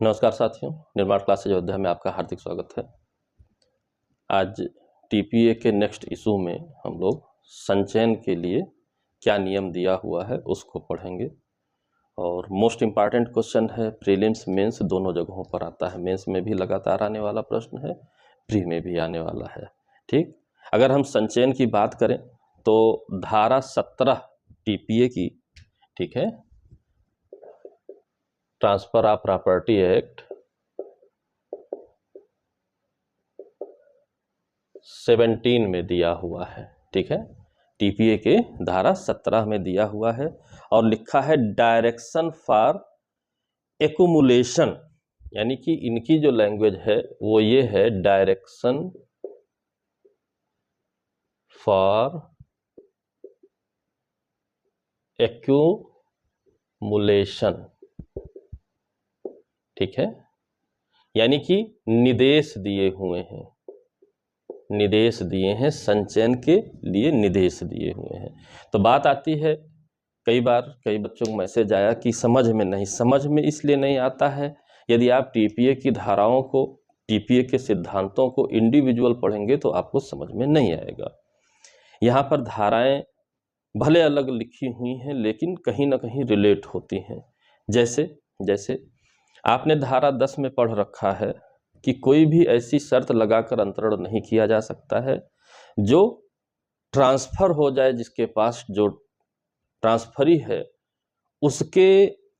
नमस्कार साथियों, निर्माण क्लासेज अयोध्या में आपका हार्दिक स्वागत है। आज टीपीए के नेक्स्ट इशू में हम लोग संचयन के लिए क्या नियम दिया हुआ है उसको पढ़ेंगे। और मोस्ट इम्पॉर्टेंट क्वेश्चन है, प्रीलिम्स मेंस दोनों जगहों पर आता है। मेंस में भी लगातार आने वाला प्रश्न है, प्री में भी आने वाला है। ठीक, अगर हम संचयन की बात करें तो धारा 17 टीपीए की, ठीक है, ट्रांसफर ऑफ प्रॉपर्टी एक्ट 17 में दिया हुआ है। ठीक है, टीपीए के धारा 17 में दिया हुआ है और लिखा है डायरेक्शन फॉर एक्युमुलेशन, यानी कि इनकी जो लैंग्वेज है वो ये है, डायरेक्शन फॉर एक्युमुलेशन। ठीक है, यानी कि निर्देश दिए हुए हैं, निर्देश दिए हैं, संचयन के लिए निर्देश दिए हुए हैं। तो बात आती है, कई बार कई बच्चों को मैसेज आया कि समझ में नहीं, समझ में इसलिए नहीं आता है, यदि आप टीपीए की धाराओं को, टीपीए के सिद्धांतों को इंडिविजुअल पढ़ेंगे तो आपको समझ में नहीं आएगा। यहाँ पर धाराएं भले अलग लिखी हुई हैं लेकिन कहीं ना कहीं रिलेट होती हैं। जैसे जैसे आपने धारा 10 में पढ़ रखा है कि कोई भी ऐसी शर्त लगाकर अंतरण नहीं किया जा सकता है जो ट्रांसफर हो जाए, जिसके पास जो ट्रांसफरी है उसके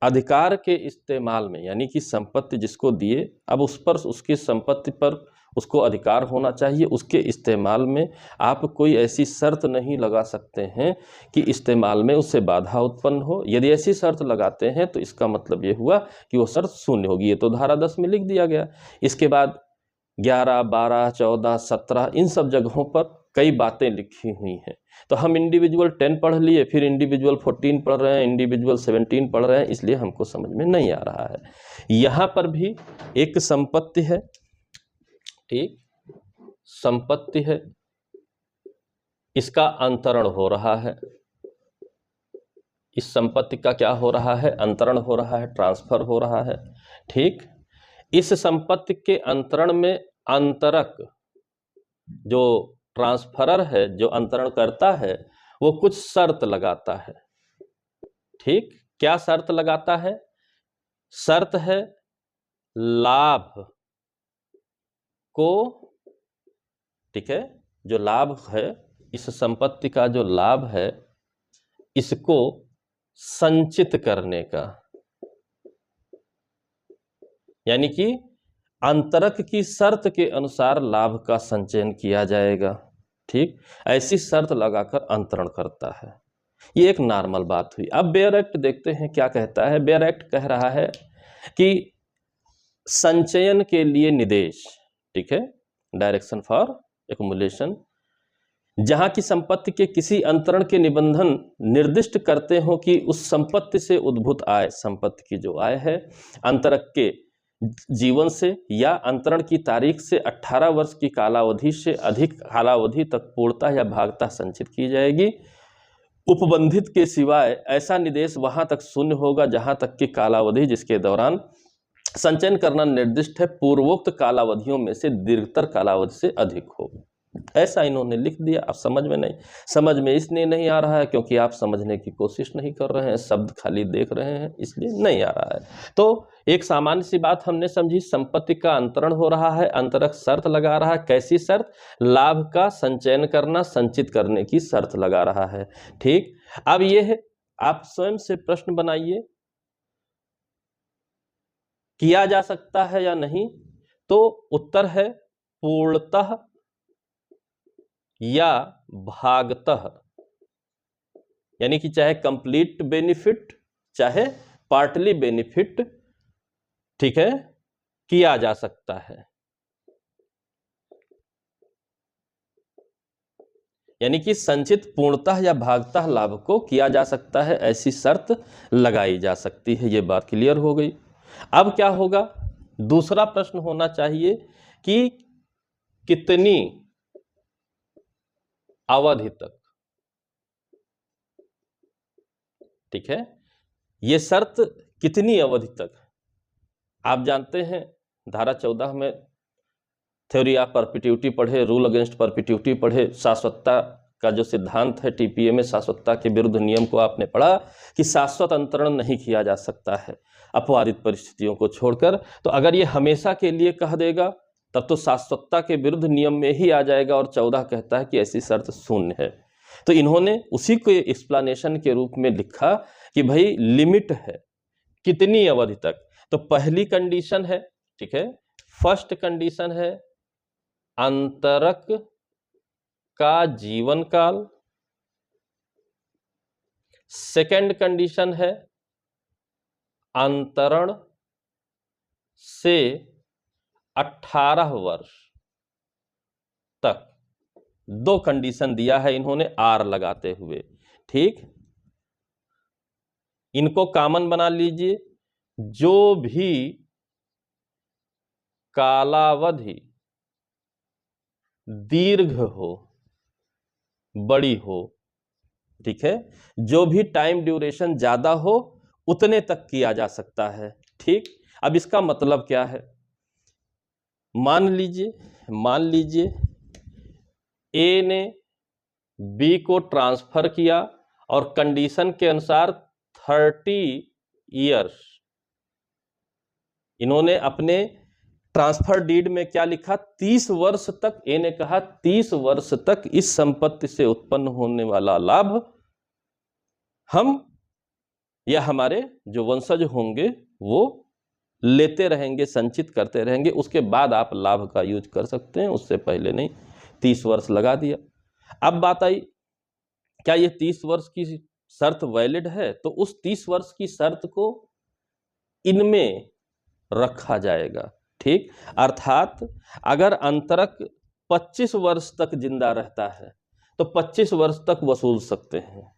अधिकार के इस्तेमाल में, यानी कि संपत्ति जिसको दिए, अब उस पर, उसकी संपत्ति पर उसको अधिकार होना चाहिए। उसके इस्तेमाल में आप कोई ऐसी शर्त नहीं लगा सकते हैं कि इस्तेमाल में उससे बाधा उत्पन्न हो। यदि ऐसी शर्त लगाते हैं तो इसका मतलब ये हुआ कि वो शर्त शून्य होगी। ये तो धारा 10 में लिख दिया गया। इसके बाद 11, 12, 14, 17 इन सब जगहों पर कई बातें लिखी हुई हैं। तो हम इंडिविजुअल 10 पढ़ लिए, फिर इंडिविजुअल 14 पढ़ रहे हैं, इंडिविजुअल 17 पढ़ रहे हैं, इसलिए हमको समझ में नहीं आ रहा है। यहाँ पर भी एक संपत्ति है, ठीक, संपत्ति है, इसका अंतरण हो रहा है। इस संपत्ति का क्या हो रहा है? अंतरण हो रहा है, ट्रांसफर हो रहा है। ठीक, इस संपत्ति के अंतरण में अंतरक, जो ट्रांसफरर है, जो अंतरण करता है, वो कुछ शर्त लगाता है। ठीक, क्या शर्त लगाता है? शर्त है लाभ को, ठीक है, जो लाभ है, इस संपत्ति का जो लाभ है इसको संचित करने का, यानी कि अंतरक की शर्त के अनुसार लाभ का संचयन किया जाएगा। ठीक, ऐसी शर्त लगाकर अंतरण करता है। ये एक नॉर्मल बात हुई। अब बेयर एक्ट देखते हैं क्या कहता है। बेयर एक्ट कह रहा है कि संचयन के लिए निर्देश, ठीक है, डायरेक्शन फॉर एक्युमुलेशन, जहां की संपत्ति के किसी अंतरण के निबंधन निर्दिष्ट करते हो कि उस संपत्ति से उद्भूत आय, संपत्ति की जो आय है, अंतरक के जीवन से या अंतरण की तारीख से 18 वर्ष की कालावधि से अधिक कालावधि तक पूर्णतः या भागतः संचित की जाएगी। उपबंधित के सिवाय ऐसा निर्देश वहां तक शून्य होगा जहां तक कि कालावधि जिसके दौरान संचयन करना निर्दिष्ट है पूर्वोक्त कालावधियों में से दीर्घतर कालावधि से अधिक हो। ऐसा इन्होंने लिख दिया। अब समझ में नहीं, समझ में इसलिए नहीं आ रहा है क्योंकि आप समझने की कोशिश नहीं कर रहे हैं, शब्द खाली देख रहे हैं, इसलिए नहीं आ रहा है। तो एक सामान्य सी बात हमने समझी, संपत्ति का अंतरण हो रहा है, अंतरक शर्त लगा रहा है। कैसी शर्त? लाभ का संचयन करना, संचित करने की शर्त लगा रहा है। ठीक, अब ये है, आप स्वयं से प्रश्न बनाइए, किया जा सकता है या नहीं? तो उत्तर है पूर्णतः या भागतः, यानी कि चाहे कंप्लीट बेनिफिट चाहे पार्टली बेनिफिट, ठीक है, किया जा सकता है। यानी कि संचित पूर्णतः या भागतः लाभ को किया जा सकता है, ऐसी शर्त लगाई जा सकती है। ये बात क्लियर हो गई। अब क्या होगा? दूसरा प्रश्न होना चाहिए कि कितनी अवधि तक, ठीक है, ये शर्त कितनी अवधि तक? आप जानते हैं धारा 14 में थ्योरी ऑफ परपेचुइटी पढ़े, रूल अगेंस्ट परपेचुइटी पढ़े, शाश्वतता का जो सिद्धांत है टीपीए में, शाश्वतता के विरुद्ध नियम को आपने पढ़ा कि शाश्वत अंतरण नहीं किया जा सकता है अपवादित परिस्थितियों को छोड़कर। तो अगर ये हमेशा के लिए कह देगा तब तो शाश्वतता के विरुद्ध नियम में ही आ जाएगा, और 14 कहता है कि ऐसी शर्त शून्य है। तो इन्होंने उसी को एक्सप्लेनेशन के रूप में लिखा कि भाई लिमिट है कितनी अवधि तक। तो पहली कंडीशन है, ठीक है, फर्स्ट कंडीशन है अंतरक का जीवन काल। सेकंड कंडीशन है अंतरण से 18 वर्ष तक। दो कंडीशन दिया है इन्होंने आर लगाते हुए, ठीक। इनको कॉमन बना लीजिए, जो भी कालावधि दीर्घ हो, बड़ी हो, ठीक है, जो भी टाइम ड्यूरेशन ज्यादा हो उतने तक किया जा सकता है, ठीक। अब इसका मतलब क्या है, मान लीजिए ए ने बी को ट्रांसफर किया और कंडीशन के अनुसार 30 इयर्स इन्होंने अपने ट्रांसफर डीड में क्या लिखा, 30 वर्ष तक। ए ने कहा 30 वर्ष तक इस संपत्ति से उत्पन्न होने वाला लाभ हम या हमारे जो वंशज होंगे वो लेते रहेंगे, संचित करते रहेंगे, उसके बाद आप लाभ का यूज कर सकते हैं, उससे पहले नहीं। 30 वर्ष लगा दिया। अब बात आई, क्या ये 30 वर्ष की शर्त वैलिड है? तो उस 30 वर्ष की शर्त को इनमें रखा जाएगा, ठीक। अर्थात अगर अंतरक 25 वर्ष तक जिंदा रहता है तो 25 वर्ष तक वसूल सकते हैं,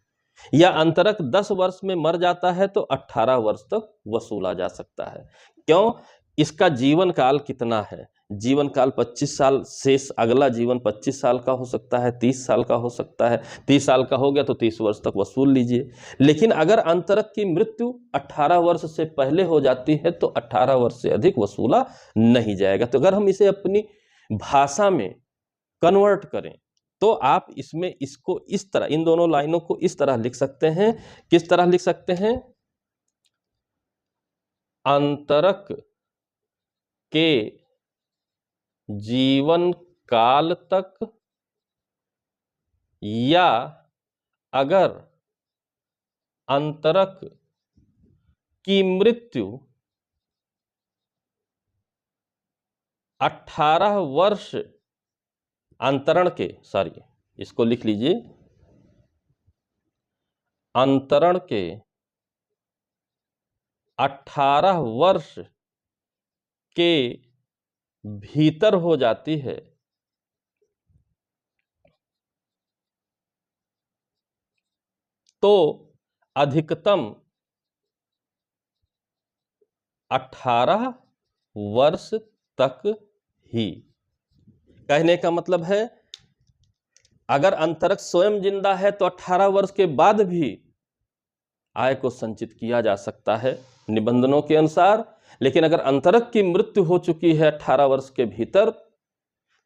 या अंतरक 10 वर्ष में मर जाता है तो 18 वर्ष तक वसूला जा सकता है। क्यों? इसका जीवन काल कितना है? जीवन काल 25 साल, शेष अगला जीवन 25 साल का हो सकता है, 30 साल का हो सकता है। 30 साल का हो गया तो 30 वर्ष तक वसूल लीजिए। लेकिन अगर अंतरक की मृत्यु 18 वर्ष से पहले हो जाती है तो 18 वर्ष से अधिक वसूला नहीं जाएगा। तो अगर हम इसे अपनी भाषा में कन्वर्ट करें तो आप इसमें इसको इस तरह, इन दोनों लाइनों को इस तरह लिख सकते हैं। किस तरह लिख सकते हैं? अंतरक के जीवन काल तक, या अगर अंतरक की मृत्यु 18 वर्ष अंतरण के, सॉरी इसको लिख लीजिए, अंतरण के 18 वर्ष के भीतर हो जाती है तो अधिकतम 18 वर्ष तक ही। कहने का मतलब है अगर अंतरक स्वयं जिंदा है तो 18 वर्ष के बाद भी आय को संचित किया जा सकता है निबंधनों के अनुसार। लेकिन अगर अंतरक की मृत्यु हो चुकी है 18 वर्ष के भीतर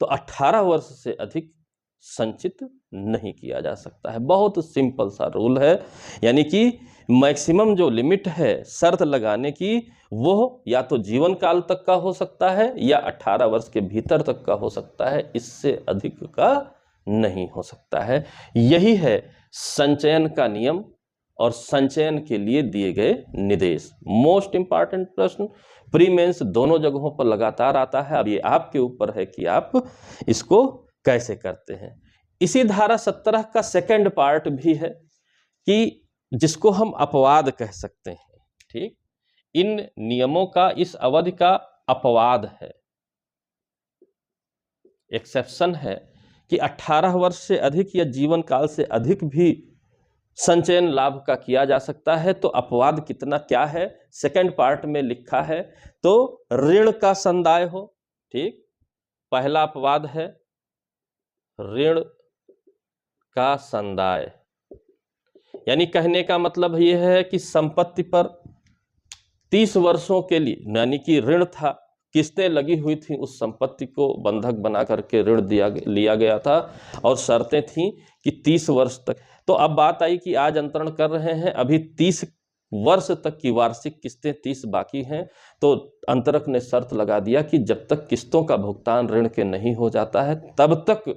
तो 18 वर्ष से अधिक संचित नहीं किया जा सकता है। बहुत सिंपल सा रूल है। यानी कि मैक्सिमम जो लिमिट है शर्त लगाने की, वो या तो जीवन काल तक का हो सकता है या 18 वर्ष के भीतर तक का हो सकता है, इससे अधिक का नहीं हो सकता है। यही है संचयन का नियम और संचयन के लिए दिए गए निर्देश। मोस्ट इंपॉर्टेंट प्रश्न प्री मेंस दोनों जगहों पर लगातार आता है। अब ये आपके ऊपर है कि आप इसको कैसे करते हैं। इसी धारा 17 का सेकंड पार्ट भी है कि जिसको हम अपवाद कह सकते हैं, ठीक। इन नियमों का, इस अवधि का अपवाद है, एक्सेप्शन है कि 18 वर्ष से अधिक या जीवन काल से अधिक भी संचयन लाभ का किया जा सकता है। तो अपवाद कितना क्या है, सेकंड पार्ट में लिखा है। तो ऋण का संदाय हो, ठीक, पहला अपवाद है ऋण का संदाय। यानी कहने का मतलब यह है कि संपत्ति पर 30 वर्षों के लिए, यानी कि ऋण था, किस्तें लगी हुई थी, उस संपत्ति को बंधक बना करके ऋण लिया गया था और शर्तें थीं कि 30 वर्ष तक। तो अब बात आई कि आज अंतरण कर रहे हैं, अभी 30 वर्ष तक की वार्षिक किस्तें 30 बाकी हैं, तो अंतरक ने शर्त लगा दिया कि जब तक किस्तों का भुगतान ऋण के नहीं हो जाता है तब तक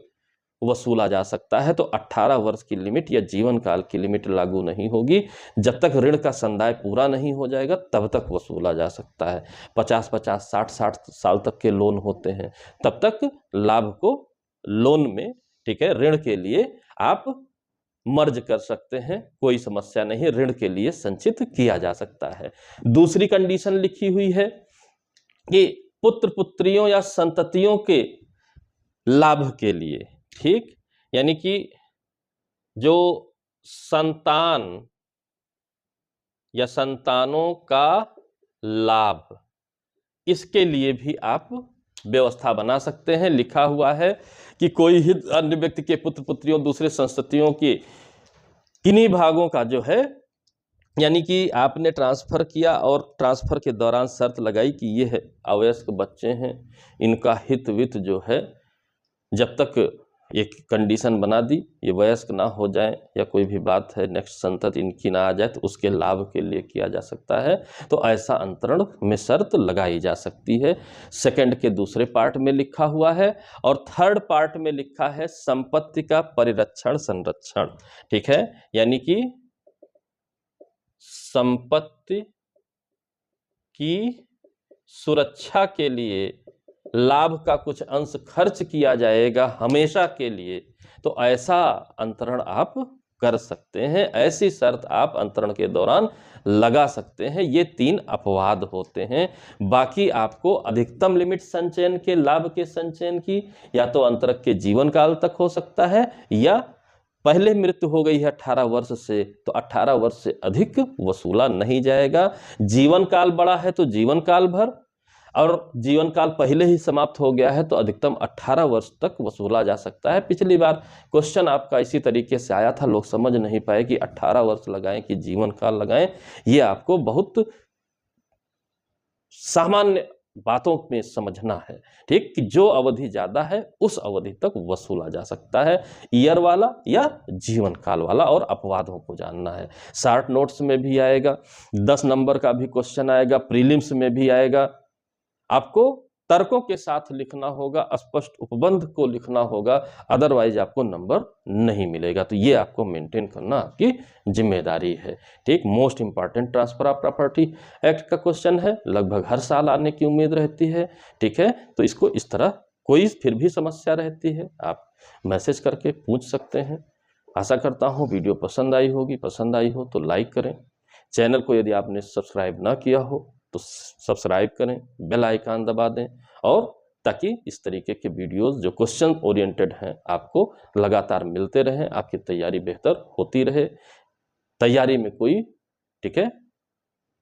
वसूला जा सकता है। तो 18 वर्ष की लिमिट या जीवन काल की लिमिट लागू नहीं होगी। जब तक ऋण का संदाय पूरा नहीं हो जाएगा तब तक वसूला जा सकता है। 50-50, 60-60 साल तक के लोन होते हैं, तब तक लाभ को लोन में, ठीक है, ऋण के लिए आप मर्ज कर सकते हैं, कोई समस्या नहीं, ऋण के लिए संचित किया जा सकता है। दूसरी कंडीशन लिखी हुई है कि पुत्र पुत्रियों या संततियों के लाभ के लिए, ठीक, यानी कि जो संतान या संतानों का लाभ, इसके लिए भी आप व्यवस्था बना सकते हैं। लिखा हुआ है कि कोई ही अन्य व्यक्ति के पुत्र पुत्रियों दूसरे संस्ततियों के किन्हीं भागों का जो है, यानी कि आपने ट्रांसफर किया और ट्रांसफर के दौरान शर्त लगाई कि ये है अवयस्क बच्चे हैं, इनका हित वित जो है, जब तक एक कंडीशन बना दी, ये वयस्क ना हो जाए या कोई भी बात है नेक्स्ट संतति इनकी ना आ जाए, तो उसके लाभ के लिए किया जा सकता है। तो ऐसा अंतरण में शर्त लगाई जा सकती है। सेकंड के दूसरे पार्ट में लिखा हुआ है और थर्ड पार्ट में लिखा है संपत्ति का परिरक्षण संरक्षण, ठीक है, यानी कि संपत्ति की सुरक्षा के लिए लाभ का कुछ अंश खर्च किया जाएगा हमेशा के लिए, तो ऐसा अंतरण आप कर सकते हैं, ऐसी शर्त आप अंतरण के दौरान लगा सकते हैं। ये 3 अपवाद होते हैं। बाकी आपको अधिकतम लिमिट संचयन के लाभ के संचयन की या तो अंतरक के जीवन काल तक हो सकता है, या पहले मृत्यु हो गई है 18 वर्ष से तो 18 वर्ष से अधिक वसूला नहीं जाएगा। जीवन काल बड़ा है तो जीवन काल भर, और जीवन काल पहले ही समाप्त हो गया है तो अधिकतम 18 वर्ष तक वसूला जा सकता है। पिछली बार क्वेश्चन आपका इसी तरीके से आया था, लोग समझ नहीं पाए कि 18 वर्ष लगाएं कि जीवन काल लगाएं। ये आपको बहुत सामान्य बातों में समझना है, ठीक, कि जो अवधि ज्यादा है उस अवधि तक वसूला जा सकता है, ईयर वाला या जीवन काल वाला, और अपवादों को जानना है। शॉर्ट नोट्स में भी आएगा, 10 नंबर का भी क्वेश्चन आएगा, प्रीलिम्स में भी आएगा। आपको तर्कों के साथ लिखना होगा, स्पष्ट उपबंध को लिखना होगा, अदरवाइज आपको नंबर नहीं मिलेगा। तो ये आपको मेंटेन करना आपकी जिम्मेदारी है, ठीक। Most important transfer of property act का क्वेश्चन है, लगभग हर साल आने की उम्मीद रहती है, ठीक है। तो इसको इस तरह, कोई फिर भी समस्या रहती है आप मैसेज करके पूछ सकते हैं। आशा करता हूँ वीडियो पसंद आई होगी, पसंद आई हो तो लाइक करें, चैनल को यदि आपने सब्सक्राइब ना किया हो तो सब्सक्राइब करें, बेल आइकन दबा दें, और ताकि इस तरीके के वीडियोस जो क्वेश्चन ओरिएंटेड हैं आपको लगातार मिलते रहें, आपकी तैयारी बेहतर होती रहे। तैयारी में कोई, ठीक है,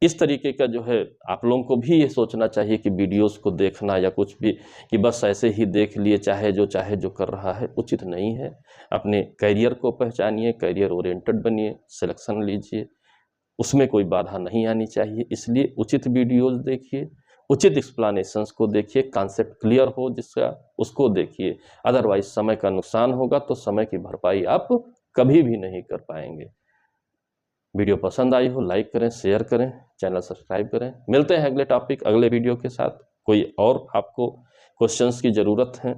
इस तरीके का जो है, आप लोगों को भी ये सोचना चाहिए कि वीडियोस को देखना या कुछ भी कि बस ऐसे ही देख लिए चाहे जो कर रहा है, उचित नहीं है। अपने करियर को पहचानिए, करियर ओरिएंटेड बनिए, सिलेक्शन लीजिए, उसमें कोई बाधा नहीं आनी चाहिए। इसलिए उचित वीडियोस देखिए, उचित एक्सप्लेनेशंस को देखिए, कॉन्सेप्ट क्लियर हो जिसका उसको देखिए, अदरवाइज समय का नुकसान होगा तो समय की भरपाई आप कभी भी नहीं कर पाएंगे। वीडियो पसंद आई हो लाइक करें, शेयर करें, चैनल सब्सक्राइब करें। मिलते हैं अगले टॉपिक, अगले वीडियो के साथ। कोई और आपको क्वेश्चंस की ज़रूरत है,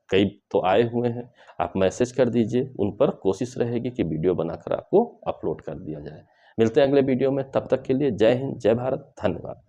कई तो आए हुए हैं, आप मैसेज कर दीजिए, उन पर कोशिश रहेगी कि वीडियो बनाकर आपको अपलोड कर दिया जाए। मिलते हैं अगले वीडियो में, तब तक के लिए जय हिंद, जय भारत, धन्यवाद।